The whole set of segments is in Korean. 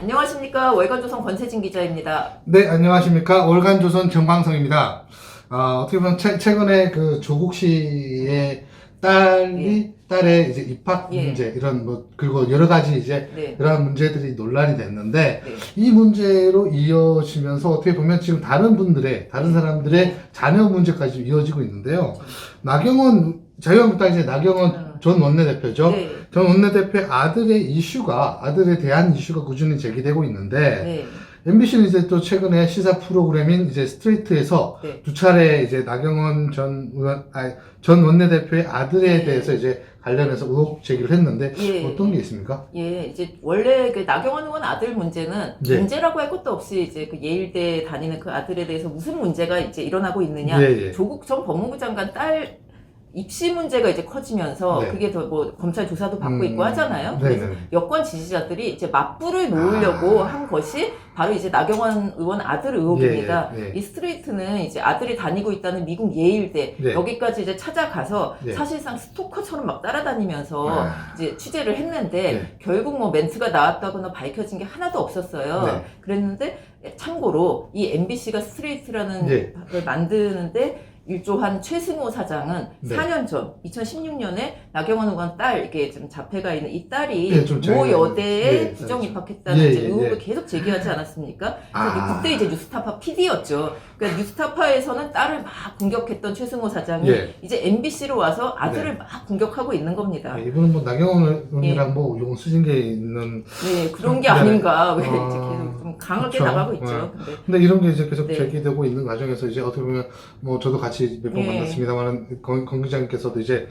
안녕하십니까. 월간조선 권세진 기자입니다. 네, 안녕하십니까. 월간조선 정광성입니다. 어떻게 보면 최근에 그 조국 씨의 딸의 이제 입학 문제, 이런 그리고 여러 가지 이제 이런 문제들이 논란이 됐는데, 이 문제로 이어지면서 어떻게 보면 지금 다른 사람들의 자녀 문제까지 이어지고 있는데요. 자유한국당 이제 나경원 전 원내대표죠. 전 원내대표의 아들에 대한 이슈가 꾸준히 제기되고 있는데, MBC는 이제 또 최근에 시사 프로그램인 이제 스트레이트에서 두 차례 이제 나경원 전 원내대표의 아들에 대해서 이제 관련해서 의혹 제기를 했는데, 어떤 게 있습니까? 이제 원래 그 나경원 의원 아들 문제는 문제라고 할 것도 없이 이제 그 예일대 다니는 그 아들에 대해서 무슨 문제가 이제 일어나고 있느냐. 조국 전 법무부 장관 딸 입시 문제가 이제 커지면서 그게 더 뭐 검찰 조사도 받고 있고 하잖아요. 그래서 여권 지지자들이 이제 맞불을 놓으려고 한 것이 바로 이제 나경원 의원 아들 의혹입니다. 이 스트레이트는 이제 아들이 다니고 있다는 미국 예일대 여기까지 이제 찾아가서 사실상 스토커처럼 막 따라다니면서 이제 취재를 했는데 결국 뭐 멘트가 나왔다거나 밝혀진 게 하나도 없었어요. 그랬는데 참고로 이 MBC가 스트레이트라는 걸 만드는데 일조한 최승호 사장은 4년 전 2016년에 나경원 의원 딸 이렇게 좀 자폐가 있는 이 딸이 모 여대에 부정 입학했다는 이제 의혹을 계속 제기하지 않았습니까? 그래서 그때 이제 뉴스타파 PD였죠. 그러니까 뉴스타파에서는 딸을 막 공격했던 최승호 사장이 이제 MBC로 와서 아들을 막 공격하고 있는 겁니다. 이분은 뭐 나경원 의원이랑 뭐 용 쓰신 게 있는 그런 게 아닌가. 왜 이제 계속 좀 강하게 나가고 있죠. 근데 이런 게 이제 계속 제기되고 있는 과정에서 이제 어떻게 보면 뭐 저도 같이 몇 번 만났습니다만 권 기자님께서도 이제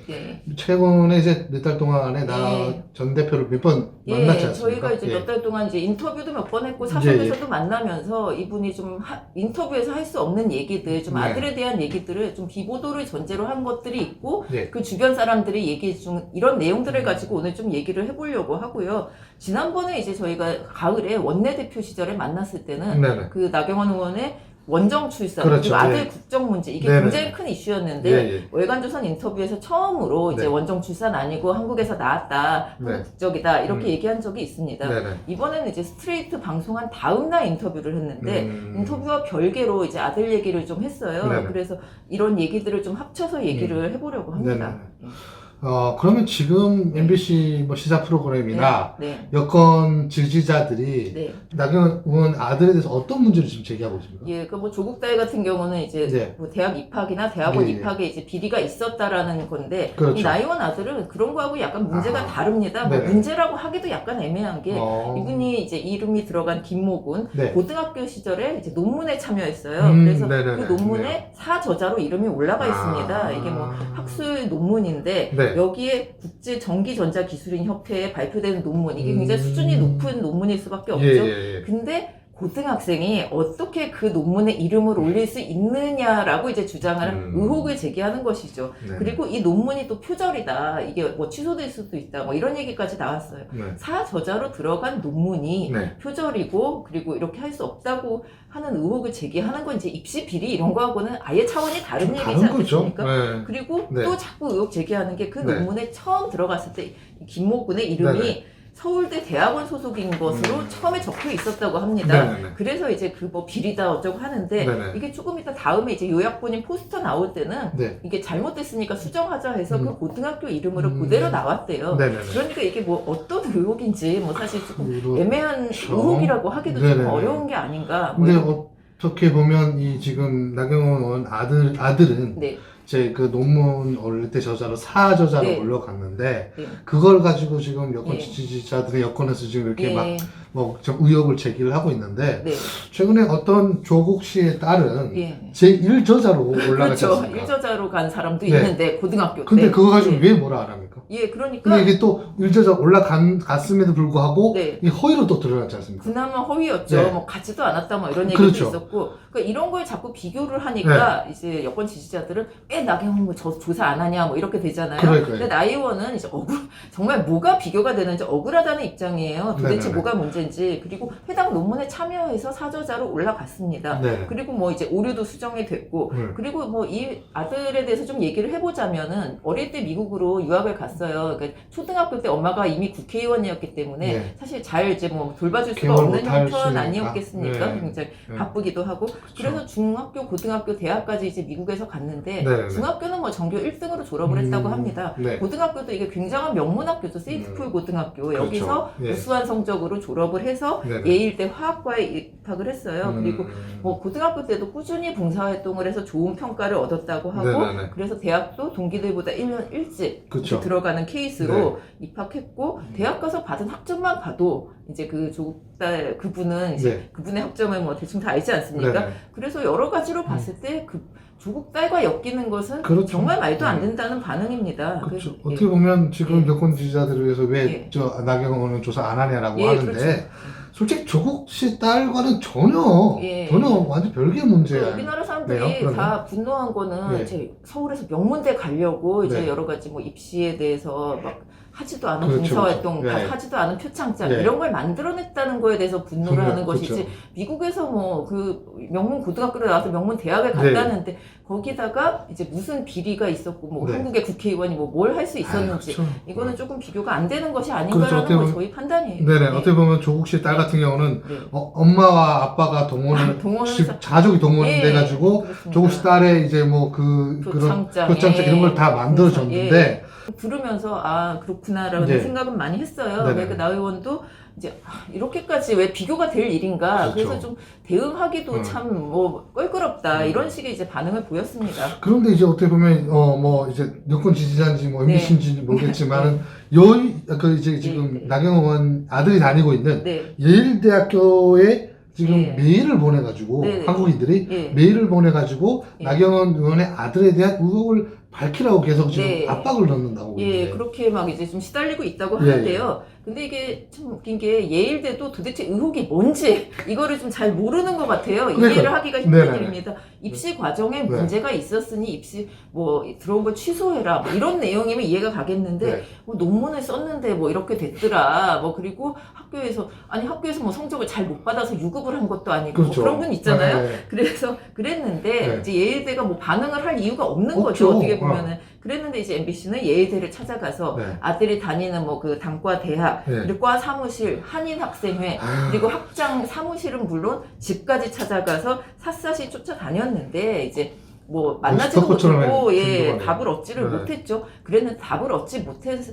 최근에 이제 몇 달 동안에 나 전 대표를 몇 번 만났지 않습니까? 저희가 이제 몇 달 동안 이제 인터뷰도 몇 번 했고 사석에서도 만나면서 이분이 좀 인터뷰에서 할 수 없는 얘기들, 좀 아들에 대한 얘기들을 좀 비보도를 전제로 한 것들이 있고 그 주변 사람들이 얘기 중 이런 내용들을 가지고 오늘 좀 얘기를 해보려고 하고요. 지난번에 이제 저희가 가을에 원내대표 시절에 만났을 때는 그 나경원 의원의 원정 출산, 그리고 아들 국정 문제, 이게 굉장히 큰 이슈였는데, 월간조선 인터뷰에서 처음으로 이제 원정 출산 아니고 한국에서 나왔다, 한국 국적이다, 이렇게 얘기한 적이 있습니다. 이번에는 이제 스트레이트 방송한 다음날 인터뷰를 했는데, 인터뷰와 별개로 이제 아들 얘기를 좀 했어요. 그래서 이런 얘기들을 좀 합쳐서 얘기를 해보려고 합니다. 그러면 지금 MBC 뭐 시사 프로그램이나 여권 지지자들이 나경원 의원 아들에 대해서 어떤 문제를 지금 제기하고 있습니까? 그 뭐 조국 딸 같은 경우는 이제 뭐 대학 입학이나 대학원 입학에 이제 비리가 있었다라는 건데, 이 나 의원 아들은 그런 거하고 약간 문제가 다릅니다. 뭐 문제라고 하기도 약간 애매한 게, 이분이 이제 이름이 들어간 김모군, 고등학교 시절에 이제 논문에 참여했어요. 그래서 그 논문에 사저자로 이름이 올라가 있습니다. 이게 뭐 학술 논문인데, 여기에 국제 전기전자기술인 협회에 발표되는 논문, 이게 굉장히 수준이 높은 논문일 수밖에 없죠. 근데 고등학생이 어떻게 그 논문에 이름을 올릴 수 있느냐라고 이제 주장하는 의혹을 제기하는 것이죠. 그리고 이 논문이 또 표절이다, 이게 뭐 취소될 수도 있다, 뭐 이런 얘기까지 나왔어요. 사저자로 들어간 논문이 표절이고, 그리고 이렇게 할 수 없다고 하는 의혹을 제기하는 건 이제 입시 비리 이런 거하고는 아예 차원이 다른 얘기지 않겠습니까? 그리고 또 자꾸 의혹 제기하는 게 그 논문에 처음 들어갔을 때 김모군의 이름이 서울대 대학원 소속인 것으로 처음에 적혀 있었다고 합니다. 그래서 이제 그 뭐 비리다 어쩌고 하는데, 이게 조금 이따 다음에 이제 요약본인 포스터 나올 때는 이게 잘못됐으니까 수정하자 해서 그 고등학교 이름으로 그대로 나왔대요. 그러니까 이게 뭐 어떤 의혹인지 뭐 사실 조금 애매한 의혹이라고 하기도 좀 어려운 게 아닌가. 근데 어떻게 보면 이 지금 나경원 의원 아들은 제 그 논문 올릴 때 저자로 사저자로 올라갔는데, 그걸 가지고 지금 여권 지지자들의 여권에서 지금 이렇게 막 뭐 좀 의혹을 제기를 하고 있는데, 최근에 어떤 조국 씨의 딸은 제1저자로 올라갔지 않습니까? 1저자로 간 사람도 있는데, 고등학교 때. 근데 그거 가지고 왜 뭐라 안 합니까? 그러니까. 근데 이게 또 1저자 올라갔음에도 불구하고 이 허위로 또 드러났지 않습니까? 그나마 허위였죠. 뭐 같지도 않았다, 뭐 이런 얘기도 있었고. 그러니까 이런 걸 자꾸 비교를 하니까 이제 여권 지지자들은 왜 나경원 뭐 조사 안 하냐, 뭐 이렇게 되잖아요. 근데 나 의원은 이제 정말 뭐가 비교가 되는지 억울하다는 입장이에요. 도대체 뭐가 문제인지. 됐는지, 그리고 해당 논문에 참여해서 사저자로 올라갔습니다. 네. 그리고 뭐 이제 오류도 수정이 됐고, 그리고 뭐 이 아들에 대해서 좀 얘기를 해보자면은 어릴 때 미국으로 유학을 갔어요. 그러니까 초등학교 때 엄마가 이미 국회의원이었기 때문에 네. 사실 잘 이제 뭐 돌봐줄 수가 없는 형편 아니었겠습니까? 네. 굉장히 바쁘기도 하고. 그쵸. 그래서 중학교, 고등학교, 대학까지 이제 미국에서 갔는데 네. 중학교는 뭐 전교 1등으로 졸업을 했다고 합니다. 네. 고등학교도 이게 굉장한 명문학교죠. 세인트폴 고등학교. 그렇죠. 여기서 예. 우수한 성적으로 졸업을 해서 예일대 화학과에 입학을 했어요. 그리고 뭐 고등학교 때도 꾸준히 봉사활동을 해서 좋은 평가를 얻었다고 하고 네네네. 그래서 대학도 동기들보다 1년 일찍 그쵸. 들어가는 케이스로 입학했고 대학 가서 받은 학점만 봐도 이제 그 조국 딸 그분은 이제 그분의 학점을 뭐 대충 다 알지 않습니까? 네네. 그래서 여러 가지로 봤을 때 그 조국 딸과 엮이는 것은 그렇죠. 정말 말도 안 된다는 반응입니다. 그렇죠. 그, 어떻게 보면 지금 예. 여권 지지자들을 위해서 왜 예. 저 나경원은 조사 안 하냐라고 예, 하는데 그렇죠. 솔직히 조국 씨 딸과는 전혀 예. 완전 별개의 문제예요. 우리나라 사람들이 그러면? 다 분노한 거는 예. 이제 서울에서 명문대 가려고 이제 네. 여러 가지 뭐 입시에 대해서 막 하지도 않은 그렇죠, 봉사활동, 그렇죠. 예. 하지도 않은 표창장 예. 이런 걸 만들어냈다는 거에 대해서 분노를 하는 것이지 그렇죠. 미국에서 뭐 그 명문 고등학교를 나와서 명문 대학을 갔다는데 거기다가 이제 무슨 비리가 있었고 뭐 네. 한국의 국회의원이 뭐 뭘 할 수 있었는지 그렇죠. 이거는 조금 비교가 안 되는 것이 그렇죠. 아닌가라는 어떻게 건 보면- 저희 판단이에요. 네네. 어떻게 보면 조국 씨 딸 같은 경우는 네. 엄마와 아빠가 동원을 동원해서- 가족이 동원이 예, 돼가지고 그렇습니다. 조국 씨 딸의 이제 뭐 그런 표창장, 표창장 이런 걸 다 예. 만들어줬는데 들으면서 아 그렇구나라는 네. 생각은 많이 했어요. 네네. 왜 그 나 의원도 이제 이렇게까지 왜 비교가 될 일인가. 그렇죠. 그래서 좀 대응하기도 참 뭐 껄끄럽다 이런 식의 이제 반응을 보였습니다. 그런데 이제 어떻게 보면 뭐 이제 여권 지지자인지 뭐 네. MBC인지 모르겠지만은 그 이제 지금 네. 나경원 아들이 다니고 있는 네. 예일대학교에 지금 네. 메일을 보내가지고 네. 한국인들이 네. 메일을 보내가지고 예. 나경원 의원의 아들에 대한 의혹을 밝히라고 계속 지금 네. 압박을 넣는다고. 예, 있는데. 그렇게 막 이제 좀 시달리고 있다고 예, 하는데요. 근데 이게 참 웃긴 게 예일대도 도대체 의혹이 뭔지 이거를 좀 잘 모르는 것 같아요. 그러니까요. 이해를 하기가 힘든 네네네. 일입니다. 입시 과정에 네. 문제가 있었으니 입시 뭐 들어온 걸 취소해라 뭐 이런 내용이면 이해가 가겠는데 네. 뭐 논문을 썼는데 뭐 이렇게 됐더라. 뭐 그리고 학교에서 뭐 성적을 잘 못 받아서 유급을 한 것도 아니고 그렇죠. 뭐 그런 분 있잖아요. 네. 그래서 그랬는데 네. 이제 예일대가 뭐 반응을 할 이유가 없는 거죠. 없죠. 어떻게 보면은. 그랬는데 이제 MBC는 예일대를 찾아가서 네. 아들이 다니는 뭐 그 단과 대학, 네. 그리고 과 사무실, 한인 학생회, 그리고 학장 사무실은 물론 집까지 찾아가서 샅샅이 쫓아다녔는데 이제 뭐 만나지도 스토커처럼 못하고 예, 행동하네요. 답을 얻지를 네. 못했죠. 그랬는데 답을 얻지 못해서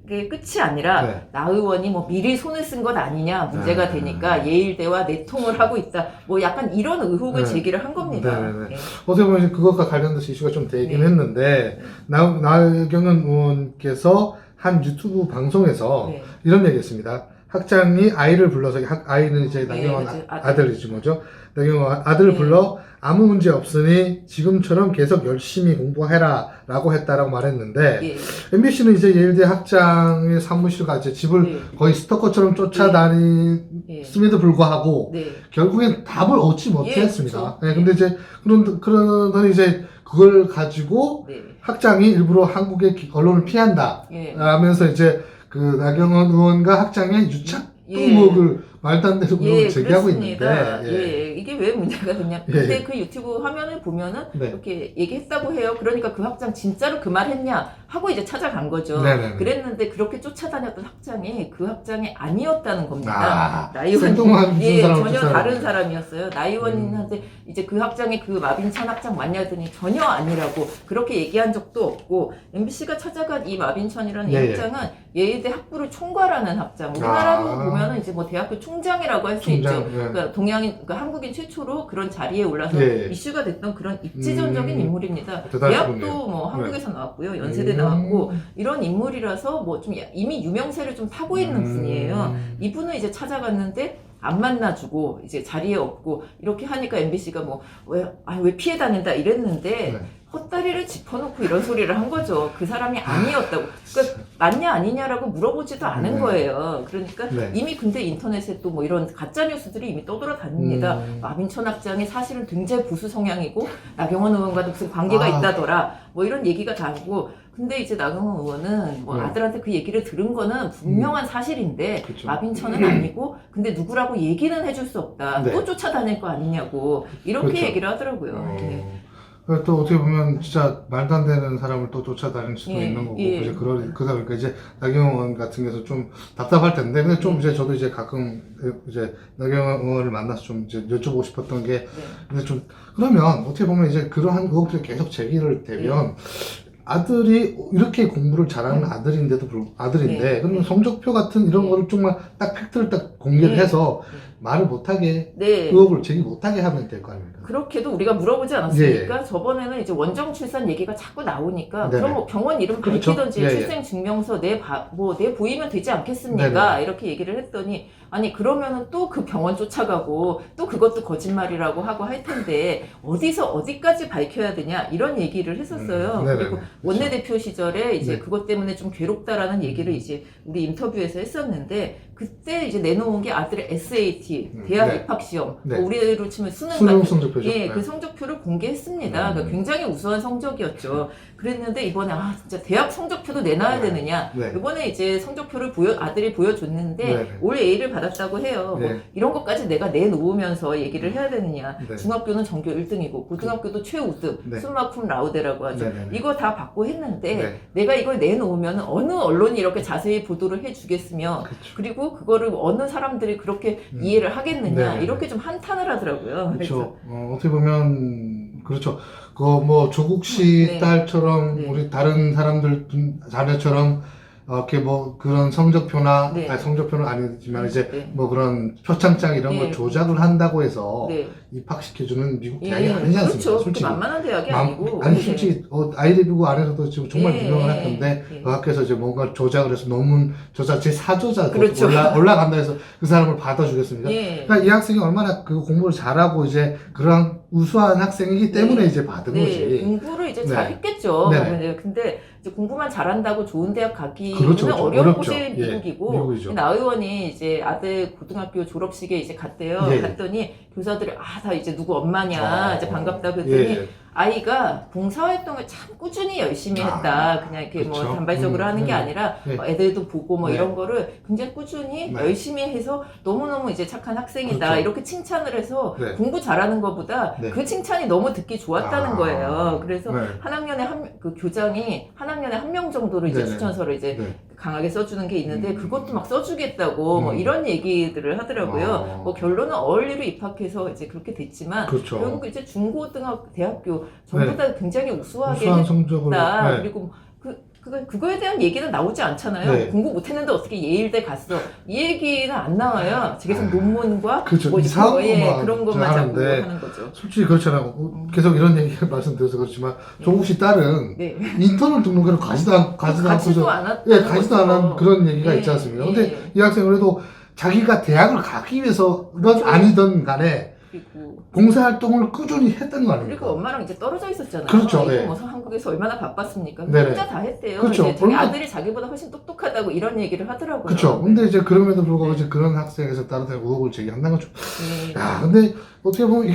게 끝이 아니라 네. 나 의원이 뭐 미리 손을 쓴 것 아니냐 문제가 네. 되니까 예일대와 내통을 하고 있다. 뭐 약간 이런 의혹을 네. 제기를 한 겁니다. 네, 네, 네. 예. 어떻게 보면 이제 그것과 관련돼서 이슈가 좀 되긴 네. 했는데 나경원 의원께서 한 유튜브 방송에서 네. 이런 얘기했습니다. 학장이 아이를 불러서 아이는 이제 네, 나경원 이제 아들이신 거죠. 나경원 아들을 네. 불러 아무 문제 없으니 지금처럼 계속 열심히 공부해라라고 했다라고 말했는데 예. MBC는 이제 예일대 학장의 사무실과 이제 집을 네. 거의 스토커처럼 쫓아다녔음에도 불구하고 네. 결국엔 답을 얻지 못했습니다. 그렇죠. 네, 근데 이제 그러더니 이제 그걸 가지고 네. 학장이 일부러 한국의 언론을 피한다 예. 라면서 이제 그 나경원 의원과 학장의 유착 예. 의혹을 말도 안 되는 의혹을 제기하고 그렇습니다. 있는데 예. 이게 왜 문제가 됐냐. 예. 근데 그 유튜브 화면을 보면은 네. 이렇게 얘기했다고 해요. 그러니까 그 학장 진짜로 그 말 했냐 하고 이제 찾아간 거죠. 네네네. 그랬는데 그렇게 쫓아다녔던 학장이 그 학장이 아니었다는 겁니다. 아, 나 의원이 생뚱한 무슨 예, 사람을 전혀 쫓아다녔네. 다른 사람이었어요. 나 의원한테 이제 그 학장이 그 마빈천 학장 맞냐더니 전혀 아니라고 그렇게 얘기한 적도 없고 MBC가 찾아간 이 마빈천이라는 이 예, 예. 학장은 예의대 학부를 총괄하는 학장. 우리나라로 아. 보면은 이제 뭐 대학교 총장이라고 할 수 있죠. 총장, 예. 그러니까 그러니까 한국인 최초로 그런 자리에 올라서 예, 예. 이슈가 됐던 그런 입지전적인 인물입니다. 대단하시군요. 대학도 뭐 한국에서 나왔고요, 연세대 음. 나왔고 이런 인물이라서 뭐 좀 이미 유명세를 좀 타고 있는 분이에요. 음. 이분은 이제 찾아갔는데 안 만나주고 이제 자리에 없고 이렇게 하니까 MBC가 뭐 왜 피해 다닌다 이랬는데 네. 헛다리를 짚어놓고 이런 소리를 한 거죠. 그 사람이 아니었다고. 그러니까 맞냐 아니냐라고 물어보지도 않은 네. 거예요. 그러니까 네. 이미 근데 인터넷에 또 뭐 이런 가짜 뉴스들이 이미 떠돌아다닙니다. 마빈천 학장이 사실은 굉장히 보수 성향이고 나경원 의원과도 무슨 관계가 아. 있다더라. 뭐 이런 얘기가 다르고 근데 이제 나경원 의원은 뭐 네. 아들한테 그 얘기를 들은 거는 분명한 사실인데 그쵸. 마빈천은 아니고 근데 누구라고 얘기는 해줄 수 없다. 네. 또 쫓아다닐 거 아니냐고 이렇게 그렇죠. 얘기를 하더라고요. 네. 또 어떻게 보면 진짜 말도 안 되는 사람을 또 쫓아다닐 수도 예, 있는 거고 예. 이제 그러다 보니까 이제 나경원 의원 같은 경우서 좀 답답할 텐데 근데 좀 이제 저도 이제 가끔 이제 나경원 의원을 만나서 좀 이제 여쭤보고 싶었던 게 근데 좀 그러면 어떻게 보면 이제 그러한 의혹들이 계속 제기를 되면 아들이 이렇게 공부를 잘하는 아들인데도 아들인데 그러면 성적표 같은 이런 거를 정말 딱 팩트를 딱 공개를 해서 말을 못하게 의혹을 제기 못하게 하면 될 거 아닙니까? 그렇게도 우리가 물어보지 않았습니까? 저번에는 이제 원정 출산 얘기가 자꾸 나오니까 그럼 뭐 병원 이름 그렇죠. 밝히던지 출생 증명서 내 보이면 되지 않겠습니까? 이렇게 얘기를 했더니 아니 그러면은 또 그 병원 쫓아가고 또 그것도 거짓말이라고 하고 할 텐데 어디서 어디까지 밝혀야 되냐 이런 얘기를 했었어요. 그리고 원내대표 시절에 이제 그것 때문에 좀 괴롭다라는 얘기를 이제 우리 인터뷰에서 했었는데 그때 이제 내놓은 게 아들의 SAT 대학 입학 시험 우리로 치면 수능 성적표죠. 그 성적표를 공개했습니다. 그러니까 굉장히 우수한 성적이었죠. 그랬는데 이번에 진짜 대학 성적표도 내놔야 되느냐. 이번에 이제 성적표를 아들이 보여줬는데 올 A를 받았다고 해요. 뭐 이런 것까지 내가 내놓으면서 얘기를 해야 되느냐. 중학교는 전교 1등이고 고등학교도 최우등 숨마쿰 라우데라고 하죠. 이거 다 받고 했는데 내가 이걸 내놓으면 어느 언론이 이렇게 자세히 보도를 해주겠으며 그리고 그거를 어느 사람들이 그렇게 이해를 하겠느냐 이렇게 좀 한탄을 하더라고요. 그렇죠. 어떻게 보면 그렇죠. 그 뭐 조국 씨 딸처럼 우리 다른 사람들 자녀처럼 이렇게 뭐 그런 성적표나 아니, 성적표는 아니지만 이제 뭐 그런 표창장 이런 걸 조작을 한다고 해서 입학시켜주는 미국 대학이 아니지 않습니까? 그렇죠. 솔직히 만만한 대학이 아니고 아니 솔직히 아이리뷰 안에서도 지금 정말 유명한 학교인데 그 학교에서 이제 뭔가 조작을 해서 논문 조작 제 4조작 올라간다 해서 그 사람을 받아주겠습니다. 그러니까 이 학생이 얼마나 그 공부를 잘하고 이제 그런 우수한 학생이기 때문에 이제 받은 거지. 공부를 이제 잘했겠죠. 근데 이제 공부만 잘한다고 좋은 대학 가기는 어려운 곳이 미국이고 나 의원이 이제 아들 고등학교 졸업식에 이제 갔대요. 갔더니 교사들이 다 이제 누구 엄마냐 이제 반갑다 그랬더니 아이가 봉사활동을 참 꾸준히 열심히 했다. 그냥 이렇게 뭐 단발적으로 하는 게 아니라 애들도 보고 뭐 이런 거를 굉장히 꾸준히 열심히 해서 너무너무 이제 착한 학생이다. 이렇게 칭찬을 해서 공부 잘하는 것보다 그 칭찬이 너무 듣기 좋았다는 거예요. 그래서 한 학년에 그 교장이 한 학년에 한 명 정도로 이제 추천서를 이제 강하게 써주는 게 있는데 그것도 막 써주겠다고 뭐 이런 얘기들을 하더라고요. 뭐 결론은 어울리로 입학해서 이제 그렇게 됐지만 결국 이제 중고등학교, 대학교 전부 다 굉장히 우수하게 했다. 그리고 그거에 대한 얘기는 나오지 않잖아요. 공부 못했는데 어떻게 예일대 갔어? 이 얘기는 안 나와요. 계속 논문과 뭐 그런 것만 자꾸 하는 거죠. 솔직히 그렇잖아요. 계속 이런 얘기 말씀드려서 그렇지만 조국 씨 딸은 인턴을 등록해서 가지도 않은 그런 얘기가 있지 않습니까? 근데 이 학생은 그래도 자기가 대학을 가기 위해서는 아니든 간에 봉사활동을 꾸준히 했던 거 아닙니까? 그리고 엄마랑 이제 떨어져 있었잖아요. 그렇죠. 뭐 한국에서 얼마나 바빴습니까? 혼자 다 했대요. 이제 자기 아들이 자기보다 훨씬 똑똑하다고 이런 얘기를 하더라고요. 그렇죠. 근데 이제 그럼에도 불구하고 이제 그런 학생에서 다른 의혹을 제기한다는 거죠. 야, 근데 어떻게 보면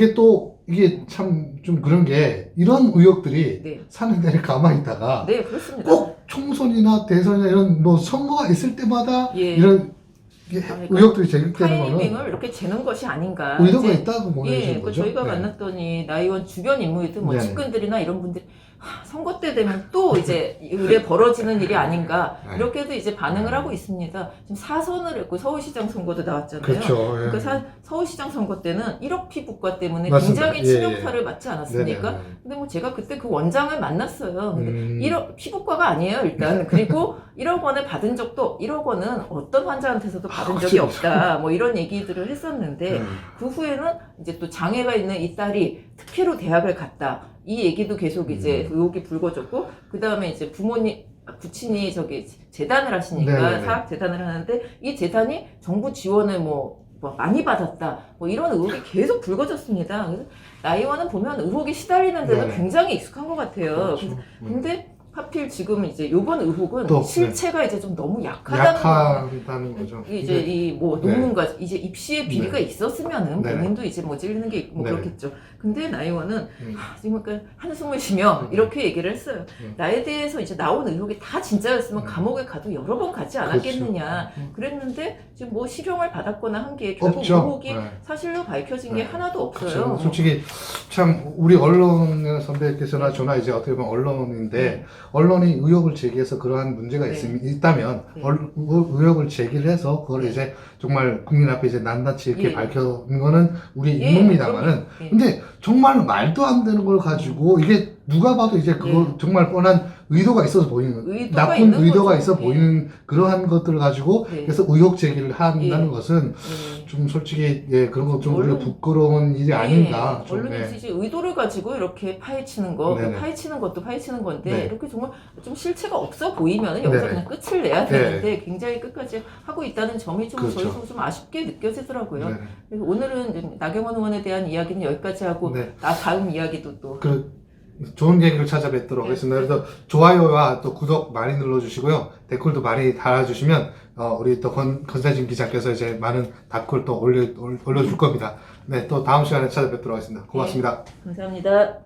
이게 참 좀 그런 게 이런 의혹들이 사는 내내 가만히 있다가 그렇습니다. 꼭 총선이나 대선이나 이런 뭐 선거가 있을 때마다 이런 의혹들이 제기되는 거는 타이밍을 이렇게 재는 것이 아닌가. 의도가 있다고 보내주는 거죠. 저희가 만났더니 나 의원 주변 인물이든 뭐 측근들이나 이런 분들이 선거 때 되면 또 이제 의뢰 벌어지는 일이 아닌가 이렇게도 이제 반응을 하고 있습니다. 지금 4선을 했고 서울시장 선거도 나왔잖아요. 그렇죠. 그러니까 서울시장 선거 때는 1억 피부과 때문에 맞습니다. 굉장히 치명타를 맞지 않았습니까? 근데 뭐 제가 그때 그 원장을 만났어요. 근데 1억 피부과가 아니에요 일단. 그리고 1억 원을 받은 적도 1억 원은 어떤 환자한테서도 받은 적이 없다. 뭐 이런 얘기들을 했었는데 그 후에는 이제 또 장애가 있는 이 딸이 특혜로 대학을 갔다. 이 얘기도 계속 이제 의혹이 불거졌고 그 다음에 이제 부친이 재단을 하시니까 사학 재단을 하는데 이 재단이 정부 지원을 뭐 많이 받았다. 뭐 이런 의혹이 계속 불거졌습니다. 그래서 나 의원은 보면 의혹이 시달리는 데는 굉장히 익숙한 것 같아요. 근데 하필 지금 이제 요번 의혹은 또, 실체가 이제 좀 너무 약하다는 거죠. 이제 이 뭐 논문과 이제 입시에 비리가 있었으면은 네. 본인도 이제 뭐 찔리는 게 뭐 네. 그렇겠죠. 근데 나 의원은 지금 그러니까 한숨을 쉬며 이렇게 얘기를 했어요. 나에 대해서 이제 나온 의혹이 다 진짜였으면 감옥에 가도 여러 번 가지 않았겠느냐. 그렇죠. 그랬는데 지금 뭐 실형을 받았거나 한 게 결국 없죠. 의혹이 네. 사실로 밝혀진 게 네. 하나도 없어요. 그렇죠. 솔직히 참 우리 언론 선배께서나 저나 이제 어떻게 보면 언론인데 언론이 의혹을 제기해서 그러한 문제가 있다면 의혹을 제기를 해서 그걸 이제 정말 국민 앞에 이제 낱낱이 이렇게 밝혀는 거는 우리 임무입니다만은 근데 정말 말도 안 되는 걸 가지고 이게 누가 봐도 이제 그거 정말 뻔한 의도가 있어서 보이는 나쁜 의도가 거죠. 있어 보이는 그러한 것들을 가지고 그래서 의혹 제기를 한다는 것은 좀 솔직히 그런 거 좀 오히려 부끄러운 일이 아닌가. 언론이 이제 의도를 가지고 이렇게 파헤치는 거, 파헤치는 것도 파헤치는 건데 이렇게 정말 좀 실체가 없어 보이면 여기서 그냥 끝을 내야 되는데 굉장히 끝까지 하고 있다는 점이 좀 저희도 좀 아쉽게 느껴지더라고요. 그래서 오늘은 나경원 의원에 대한 이야기는 여기까지 하고 다음 이야기도 또 좋은 계기를 찾아뵙도록 하겠습니다. 그래서 좋아요와 또 구독 많이 눌러주시고요. 댓글도 많이 달아주시면 우리 또 권세진 기자께서 이제 많은 댓글 또 올려줄 겁니다. 네, 또 다음 시간에 찾아뵙도록 하겠습니다. 고맙습니다. 감사합니다.